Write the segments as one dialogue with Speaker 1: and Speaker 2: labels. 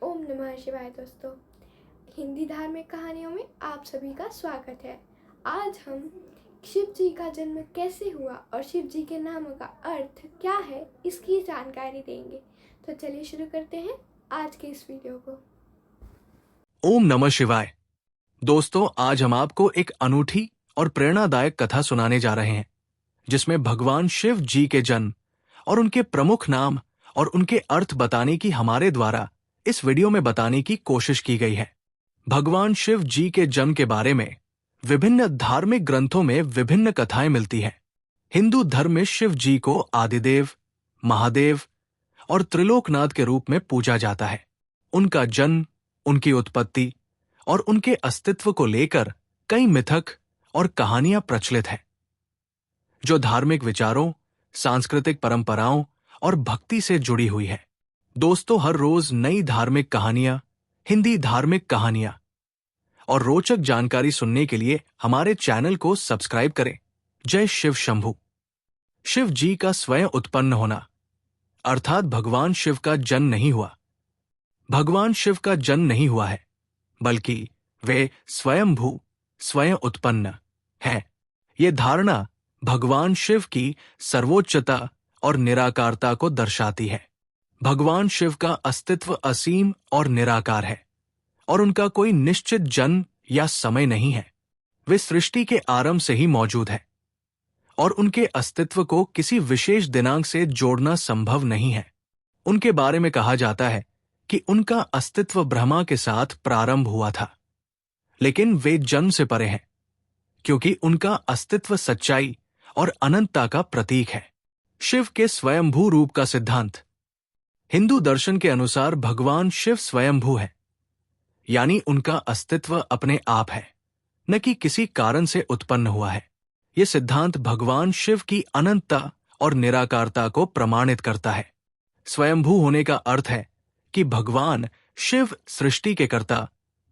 Speaker 1: ओम नमः शिवाय दोस्तों। हिंदी धार्मिक कहानियों में आप सभी का स्वागत है। आज हम शिव जी का जन्म कैसे हुआ और शिव जी के नाम का अर्थ क्या है इसकी जानकारी देंगे। तो चलिए शुरू करते हैं आज के इस वीडियो को।
Speaker 2: ओम नमः शिवाय। दोस्तों, आज हम आपको एक अनूठी और प्रेरणादायक कथा सुनाने जा रहे हैं जिसमें भगवान शिव जी के जन्म और उनके प्रमुख नाम और उनके अर्थ बताने की हमारे द्वारा इस वीडियो में बताने की कोशिश की गई है। भगवान शिव जी के जन्म के बारे में विभिन्न धार्मिक ग्रंथों में विभिन्न कथाएं मिलती हैं। हिंदू धर्म में शिव जी को आदिदेव, महादेव और त्रिलोकनाथ के रूप में पूजा जाता है। उनका जन्म, उनकी उत्पत्ति और उनके अस्तित्व को लेकर कई मिथक और कहानियां प्रचलित हैं, जो धार्मिक विचारों, सांस्कृतिक परंपराओं और भक्ति से जुड़ी हुई है। दोस्तों, हर रोज नई धार्मिक कहानियां, हिंदी धार्मिक कहानियां और रोचक जानकारी सुनने के लिए हमारे चैनल को सब्सक्राइब करें। जय शिव शंभू। शिव जी का स्वयं उत्पन्न होना, अर्थात भगवान शिव का जन्म नहीं हुआ। भगवान शिव का जन्म नहीं हुआ है, बल्कि वे स्वयंभू, स्वयं उत्पन्न हैं। ये धारणा भगवान शिव की सर्वोच्चता और निराकारता को दर्शाती है। भगवान शिव का अस्तित्व असीम और निराकार है और उनका कोई निश्चित जन्म या समय नहीं है। वे सृष्टि के आरंभ से ही मौजूद हैं और उनके अस्तित्व को किसी विशेष दिनांक से जोड़ना संभव नहीं है। उनके बारे में कहा जाता है कि उनका अस्तित्व ब्रह्मा के साथ प्रारंभ हुआ था, लेकिन वे जन्म से परे हैं क्योंकि उनका अस्तित्व सच्चाई और अनंतता का प्रतीक है। शिव के स्वयंभू रूप का सिद्धांत। हिंदू दर्शन के अनुसार भगवान शिव स्वयंभू है, यानी उनका अस्तित्व अपने आप है, न कि किसी कारण से उत्पन्न हुआ है। यह सिद्धांत भगवान शिव की अनंतता और निराकारता को प्रमाणित करता है। स्वयंभू होने का अर्थ है कि भगवान शिव सृष्टि के कर्ता,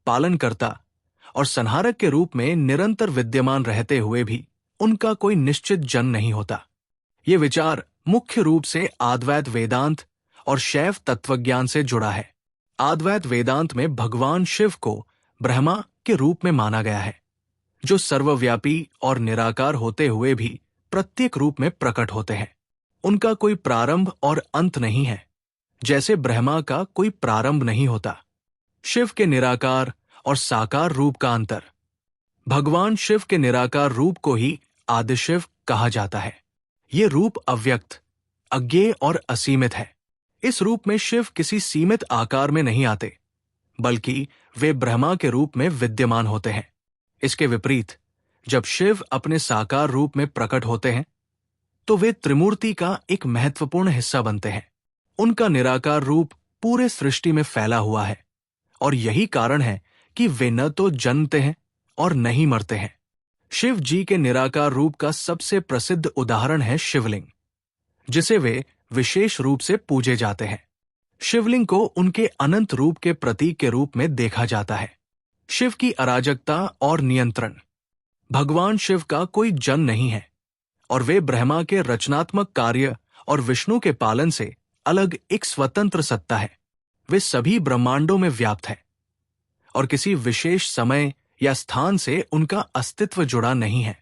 Speaker 2: पालनकर्ता और संहारक के रूप में निरंतर विद्यमान रहते हुए भी उनका कोई निश्चित जन्म नहीं होता। ये विचार मुख्य रूप से अद्वैत वेदांत और शैव तत्वज्ञान से जुड़ा है। अद्वैत वेदांत में भगवान शिव को ब्रह्मा के रूप में माना गया है, जो सर्वव्यापी और निराकार होते हुए भी प्रत्येक रूप में प्रकट होते हैं। उनका कोई प्रारंभ और अंत नहीं है, जैसे ब्रह्मा का कोई प्रारंभ नहीं होता। शिव के निराकार और साकार रूप का अंतर। भगवान शिव के निराकार रूप को ही आदिशिव कहा जाता है। ये रूप अव्यक्त, अज्ञेय और असीमित है। इस रूप में शिव किसी सीमित आकार में नहीं आते, बल्कि वे ब्रह्मा के रूप में विद्यमान होते हैं। इसके विपरीत, जब शिव अपने साकार रूप में प्रकट होते हैं, तो वे त्रिमूर्ति का एक महत्वपूर्ण हिस्सा बनते हैं। उनका निराकार रूप पूरे सृष्टि में फैला हुआ है और यही कारण है कि वे न तो जन्मते हैं और न ही मरते हैं। शिव जी के निराकार रूप का सबसे प्रसिद्ध उदाहरण है शिवलिंग, जिसे वे विशेष रूप से पूजे जाते हैं। शिवलिंग को उनके अनंत रूप के प्रतीक के रूप में देखा जाता है। शिव की अराजकता और नियंत्रण। भगवान शिव का कोई जन्म नहीं है और वे ब्रह्मा के रचनात्मक कार्य और विष्णु के पालन से अलग एक स्वतंत्र सत्ता है। वे सभी ब्रह्मांडों में व्याप्त है और किसी विशेष समय या स्थान से उनका अस्तित्व जुड़ा नहीं है।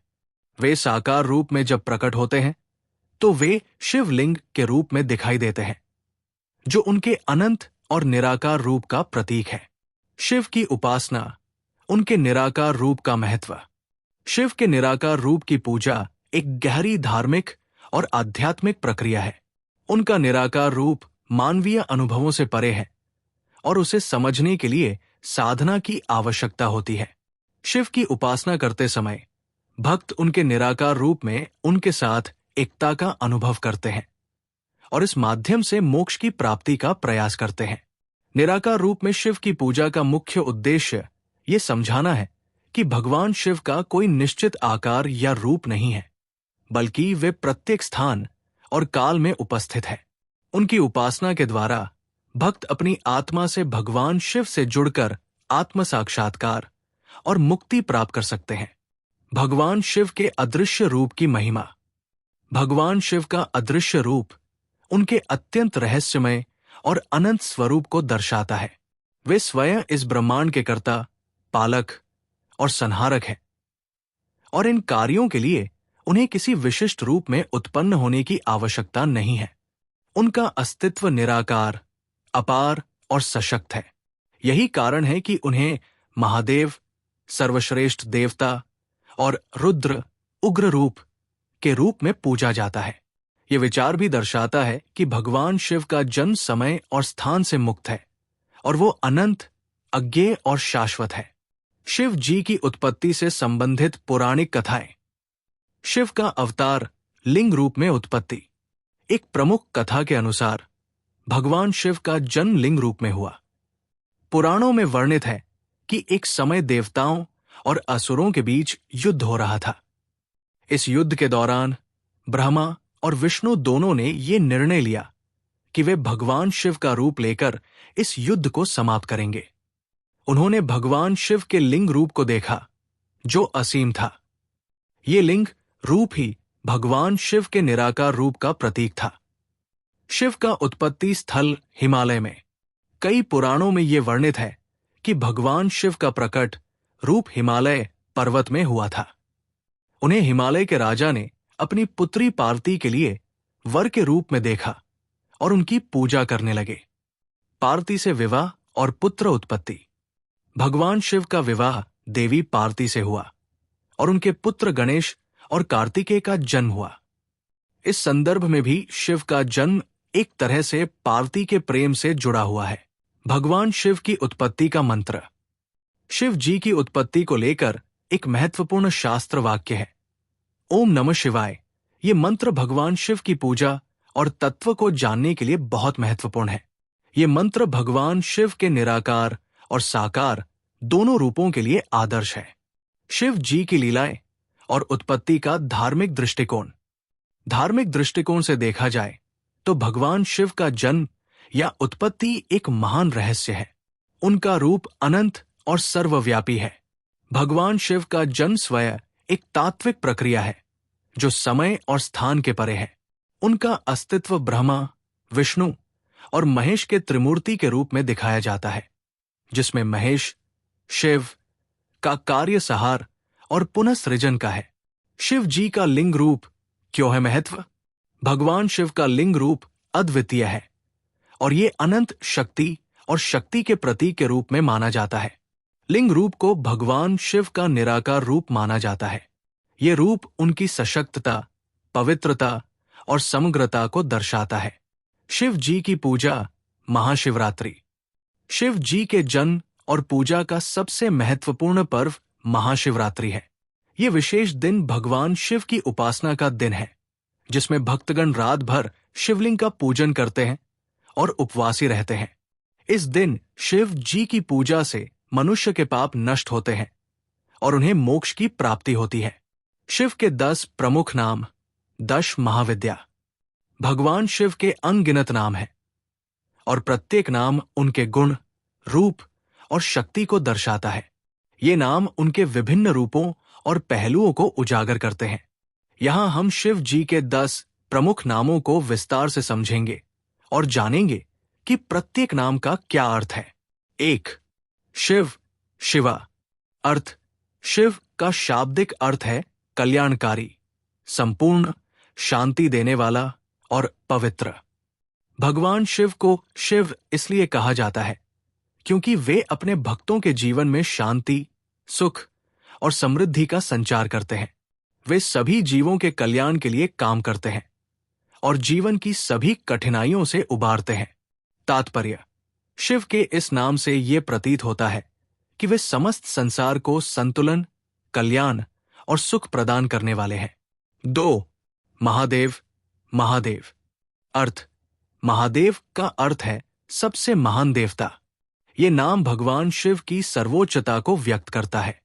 Speaker 2: वे साकार रूप में जब प्रकट होते हैं तो वे शिवलिंग के रूप में दिखाई देते हैं, जो उनके अनंत और निराकार रूप का प्रतीक है। शिव की उपासना, उनके निराकार रूप का महत्व। शिव के निराकार रूप की पूजा एक गहरी धार्मिक और आध्यात्मिक प्रक्रिया है। उनका निराकार रूप मानवीय अनुभवों से परे है और उसे समझने के लिए साधना की आवश्यकता होती है। शिव की उपासना करते समय भक्त उनके निराकार रूप में उनके साथ एकता का अनुभव करते हैं और इस माध्यम से मोक्ष की प्राप्ति का प्रयास करते हैं। निराकार रूप में शिव की पूजा का मुख्य उद्देश्य ये समझाना है कि भगवान शिव का कोई निश्चित आकार या रूप नहीं है, बल्कि वे प्रत्येक स्थान और काल में उपस्थित है। उनकी उपासना के द्वारा भक्त अपनी आत्मा से भगवान शिव से जुड़कर आत्म साक्षात्कार और मुक्ति प्राप्त कर सकते हैं। भगवान शिव के अदृश्य रूप की महिमा। भगवान शिव का अदृश्य रूप उनके अत्यंत रहस्यमय और अनंत स्वरूप को दर्शाता है। वे स्वयं इस ब्रह्मांड के कर्ता, पालक और संहारक हैं, और इन कार्यों के लिए उन्हें किसी विशिष्ट रूप में उत्पन्न होने की आवश्यकता नहीं है। उनका अस्तित्व निराकार, अपार और सशक्त है। यही कारण है कि उन्हें महादेव, सर्वश्रेष्ठ देवता और रुद्र, उग्र रूप के रूप में पूजा जाता है। यह विचार भी दर्शाता है कि भगवान शिव का जन्म समय और स्थान से मुक्त है और वो अनंत, अज्ञेय और शाश्वत है। शिव जी की उत्पत्ति से संबंधित पौराणिक कथाएं। शिव का अवतार लिंग रूप में उत्पत्ति। एक प्रमुख कथा के अनुसार भगवान शिव का जन्म लिंग रूप में हुआ। पुराणों में वर्णित है कि एक समय देवताओं और असुरों के बीच युद्ध हो रहा था। इस युद्ध के दौरान ब्रह्मा और विष्णु दोनों ने ये निर्णय लिया कि वे भगवान शिव का रूप लेकर इस युद्ध को समाप्त करेंगे। उन्होंने भगवान शिव के लिंग रूप को देखा, जो असीम था। ये लिंग रूप ही भगवान शिव के निराकार रूप का प्रतीक था। शिव का उत्पत्ति स्थल हिमालय में। कई पुराणों में यह वर्णित है कि भगवान शिव का प्रकट रूप हिमालय पर्वत में हुआ था। उन्हें हिमालय के राजा ने अपनी पुत्री पार्वती के लिए वर के रूप में देखा और उनकी पूजा करने लगे। पार्वती से विवाह और पुत्र उत्पत्ति। भगवान शिव का विवाह देवी पार्वती से हुआ और उनके पुत्र गणेश और कार्तिकेय का जन्म हुआ। इस संदर्भ में भी शिव का जन्म एक तरह से पार्वती के प्रेम से जुड़ा हुआ है। भगवान शिव की उत्पत्ति का मंत्र। शिव जी की उत्पत्ति को लेकर एक महत्वपूर्ण शास्त्र वाक्य है, ओम नमः शिवाय। ये मंत्र भगवान शिव की पूजा और तत्व को जानने के लिए बहुत महत्वपूर्ण है। ये मंत्र भगवान शिव के निराकार और साकार दोनों रूपों के लिए आदर्श है। शिव जी की लीलाएं और उत्पत्ति का धार्मिक दृष्टिकोण। धार्मिक दृष्टिकोण से देखा जाए तो भगवान शिव का जन्म या उत्पत्ति एक महान रहस्य है। उनका रूप अनंत और सर्वव्यापी है। भगवान शिव का जन्म स्वयं एक तात्विक प्रक्रिया है जो समय और स्थान के परे है। उनका अस्तित्व ब्रह्मा, विष्णु और महेश के त्रिमूर्ति के रूप में दिखाया जाता है, जिसमें महेश, शिव का कार्य संहार और पुनः सृजन का है। शिव जी का लिंग रूप क्यों है महत्व? भगवान शिव का लिंग रूप अद्वितीय है और ये अनंत शक्ति और शक्ति के प्रतीक के रूप में माना जाता है। लिंग रूप को भगवान शिव का निराकार रूप माना जाता है। ये रूप उनकी सशक्तता, पवित्रता और समग्रता को दर्शाता है। शिव जी की पूजा महाशिवरात्रि। शिव जी के जन्म और पूजा का सबसे महत्वपूर्ण पर्व महाशिवरात्रि है। ये विशेष दिन भगवान शिव की उपासना का दिन है, जिसमें भक्तगण रात भर शिवलिंग का पूजन करते हैं और उपवासी रहते हैं। इस दिन शिव जी की पूजा से मनुष्य के पाप नष्ट होते हैं और उन्हें मोक्ष की प्राप्ति होती है। शिव के 10 प्रमुख नाम, 10 महाविद्या। भगवान शिव के अनगिनत नाम हैं और प्रत्येक नाम उनके गुण, रूप और शक्ति को दर्शाता है। ये नाम उनके विभिन्न रूपों और पहलुओं को उजागर करते हैं। यहां हम शिव जी के 10 प्रमुख नामों को विस्तार से समझेंगे और जानेंगे कि प्रत्येक नाम का क्या अर्थ है। 1. शिव, शिवा। अर्थ। शिव का शाब्दिक अर्थ है कल्याणकारी, संपूर्ण, शांति देने वाला और पवित्र। भगवान शिव को शिव इसलिए कहा जाता है क्योंकि वे अपने भक्तों के जीवन में शांति, सुख और समृद्धि का संचार करते हैं। वे सभी जीवों के कल्याण के लिए काम करते हैं और जीवन की सभी कठिनाइयों से उबारते हैं। तात्पर्य: शिव के इस नाम से ये प्रतीत होता है कि वे समस्त संसार को संतुलन, कल्याण और सुख प्रदान करने वाले हैं। 2. महादेव, महादेव। अर्थ। महादेव का अर्थ है सबसे महान देवता। ये नाम भगवान शिव की सर्वोच्चता को व्यक्त करता है।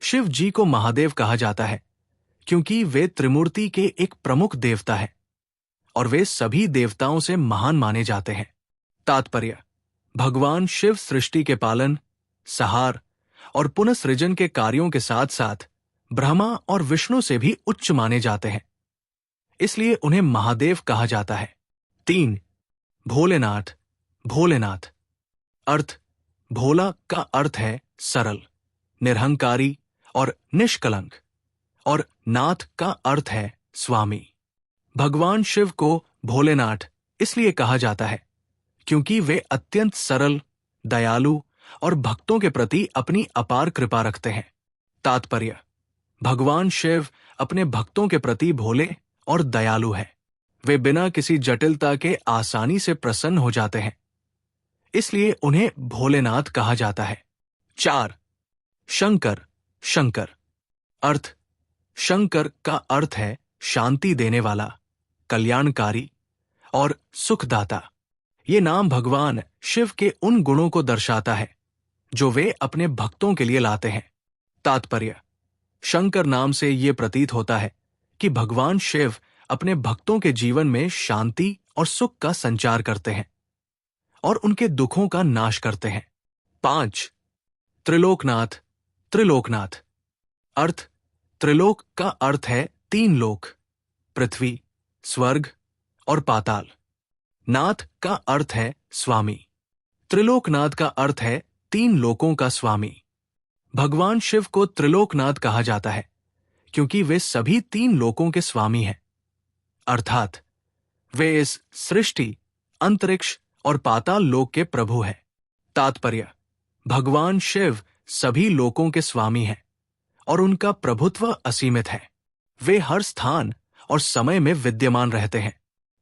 Speaker 2: शिव जी को महादेव कहा जाता है क्योंकि वे त्रिमूर्ति के एक प्रमुख देवता हैं और वे सभी देवताओं से महान माने जाते हैं। तात्पर्य: भगवान शिव सृष्टि के पालन, संहार और पुनःसृजन के कार्यों के साथ साथ ब्रह्मा और विष्णु से भी उच्च माने जाते हैं, इसलिए उन्हें महादेव कहा जाता है। 3. भोलेनाथ, भोलेनाथ। अर्थ। भोला का अर्थ है सरल, निरहंकारी और निष्कलंक, और नाथ का अर्थ है स्वामी। भगवान शिव को भोलेनाथ इसलिए कहा जाता है क्योंकि वे अत्यंत सरल, दयालु और भक्तों के प्रति अपनी अपार कृपा रखते हैं। तात्पर्य: भगवान शिव अपने भक्तों के प्रति भोले और दयालु हैं। वे बिना किसी जटिलता के आसानी से प्रसन्न हो जाते हैं, इसलिए उन्हें भोलेनाथ कहा जाता है। 4. शंकर, शंकर। अर्थ: शंकर का अर्थ है शांति देने वाला, कल्याणकारी और सुखदाता। ये नाम भगवान शिव के उन गुणों को दर्शाता है जो वे अपने भक्तों के लिए लाते हैं। तात्पर्य: शंकर नाम से ये प्रतीत होता है कि भगवान शिव अपने भक्तों के जीवन में शांति और सुख का संचार करते हैं और उनके दुखों का नाश करते हैं। 5. त्रिलोकनाथ, त्रिलोकनाथ। अर्थ: त्रिलोक का अर्थ है 3 लोक, पृथ्वी, स्वर्ग और पाताल। नाथ का अर्थ है स्वामी। त्रिलोकनाथ का अर्थ है 3 लोकों का स्वामी। भगवान शिव को त्रिलोकनाथ कहा जाता है क्योंकि वे सभी 3 लोकों के स्वामी हैं, अर्थात वे इस सृष्टि, अंतरिक्ष और पाताल लोक के प्रभु हैं। तात्पर्य: भगवान शिव सभी लोकों के स्वामी हैं और उनका प्रभुत्व असीमित है। वे हर स्थान और समय में विद्यमान रहते हैं।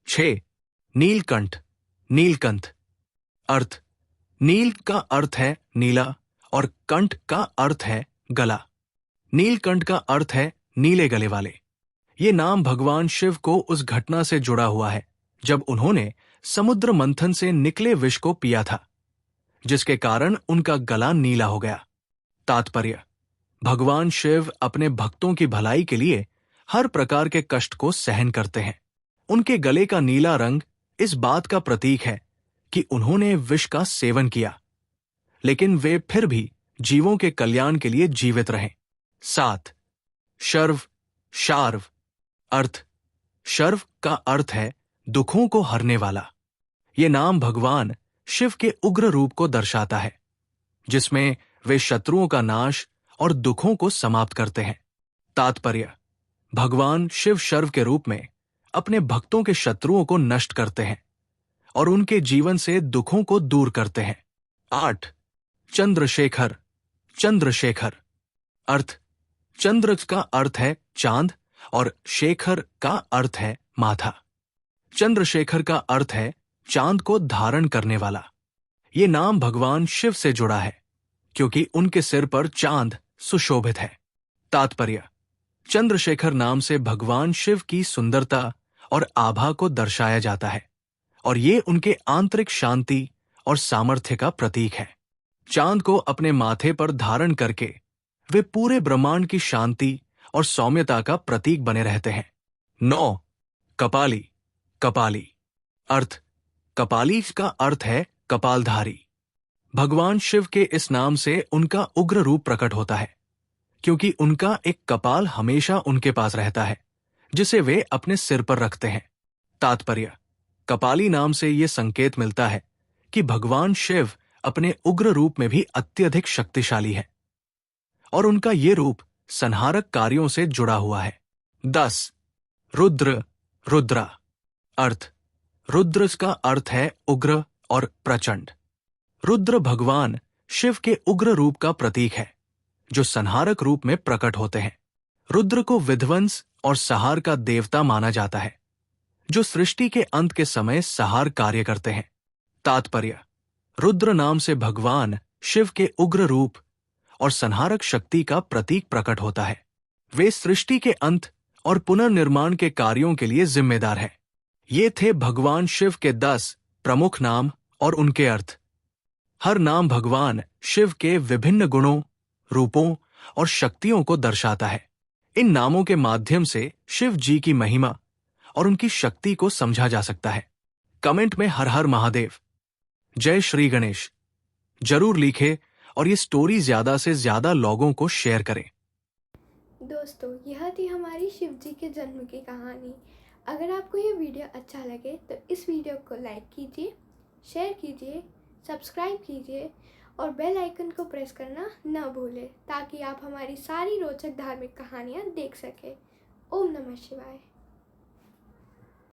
Speaker 2: 6. नीलकंठ, नीलकंठ। अर्थ: नील का अर्थ है नीला और कंठ का अर्थ है गला। नीलकंठ का अर्थ है नीले गले वाले। ये नाम भगवान शिव को उस घटना से जुड़ा हुआ है जब उन्होंने समुद्र मंथन से निकले विष को पिया था, जिसके कारण उनका गला नीला हो गया। तात्पर्य: भगवान शिव अपने भक्तों की भलाई के लिए हर प्रकार के कष्ट को सहन करते हैं। उनके गले का नीला रंग इस बात का प्रतीक है कि उन्होंने विष का सेवन किया, लेकिन वे फिर भी जीवों के कल्याण के लिए जीवित रहे। 7. शर्व, शार्व। अर्थ: शर्व का अर्थ है दुखों को हरने वाला। ये नाम भगवान शिव के उग्र रूप को दर्शाता है, जिसमें वे शत्रुओं का नाश और दुखों को समाप्त करते हैं। तात्पर्य: भगवान शिव शर्व के रूप में अपने भक्तों के शत्रुओं को नष्ट करते हैं और उनके जीवन से दुखों को दूर करते हैं। 8. चंद्रशेखर, चंद्रशेखर। अर्थ: चंद्र का अर्थ है चांद और शेखर का अर्थ है माथा। चंद्रशेखर का अर्थ है चांद को धारण करने वाला। ये नाम भगवान शिव से जुड़ा है क्योंकि उनके सिर पर चांद सुशोभित है। तात्पर्य: चंद्रशेखर नाम से भगवान शिव की सुंदरता और आभा को दर्शाया जाता है और ये उनके आंतरिक शांति और सामर्थ्य का प्रतीक है। चांद को अपने माथे पर धारण करके वे पूरे ब्रह्मांड की शांति और सौम्यता का प्रतीक बने रहते हैं। 9. कपाली, कपाली। अर्थ: कपाली का अर्थ है कपालधारी। भगवान शिव के इस नाम से उनका उग्र रूप प्रकट होता है क्योंकि उनका एक कपाल हमेशा उनके पास रहता है जिसे वे अपने सिर पर रखते हैं। तात्पर्य: कपाली नाम से ये संकेत मिलता है कि भगवान शिव अपने उग्र रूप में भी अत्यधिक शक्तिशाली है और उनका ये रूप संहारक कार्यों से जुड़ा हुआ है। 10. रुद्र, रुद्रा। अर्थ: रुद्र का अर्थ है उग्र और प्रचंड। रुद्र भगवान शिव के उग्र रूप का प्रतीक है जो संहारक रूप में प्रकट होते हैं। रुद्र को विध्वंस और संहार का देवता माना जाता है जो सृष्टि के अंत के समय संहार कार्य करते हैं। तात्पर्य: रुद्र नाम से भगवान शिव के उग्र रूप और संहारक शक्ति का प्रतीक प्रकट होता है। वे सृष्टि के अंत और पुनर्निर्माण के कार्यों के लिए जिम्मेदार हैं। ये थे भगवान शिव के 10 प्रमुख नाम और उनके अर्थ। हर नाम भगवान शिव के विभिन्न गुणों, रूपों और शक्तियों को दर्शाता है। इन नामों के माध्यम से शिव जी की महिमा और उनकी शक्ति को समझा जा सकता है। कमेंट में हर हर महादेव, जय श्री गणेश जरूर लिखें और ये स्टोरी ज्यादा से ज्यादा लोगों को शेयर करें।
Speaker 1: दोस्तों, यह थी हमारी शिव जी के जन्म की कहानी। अगर आपको ये वीडियो अच्छा लगे तो इस वीडियो को लाइक कीजिए, शेयर कीजिए, सब्सक्राइब कीजिए और बेल आइकन को प्रेस करना न भूलें ताकि आप हमारी सारी रोचक धार्मिक कहानियाँ देख सकें। ओम नमः शिवाय।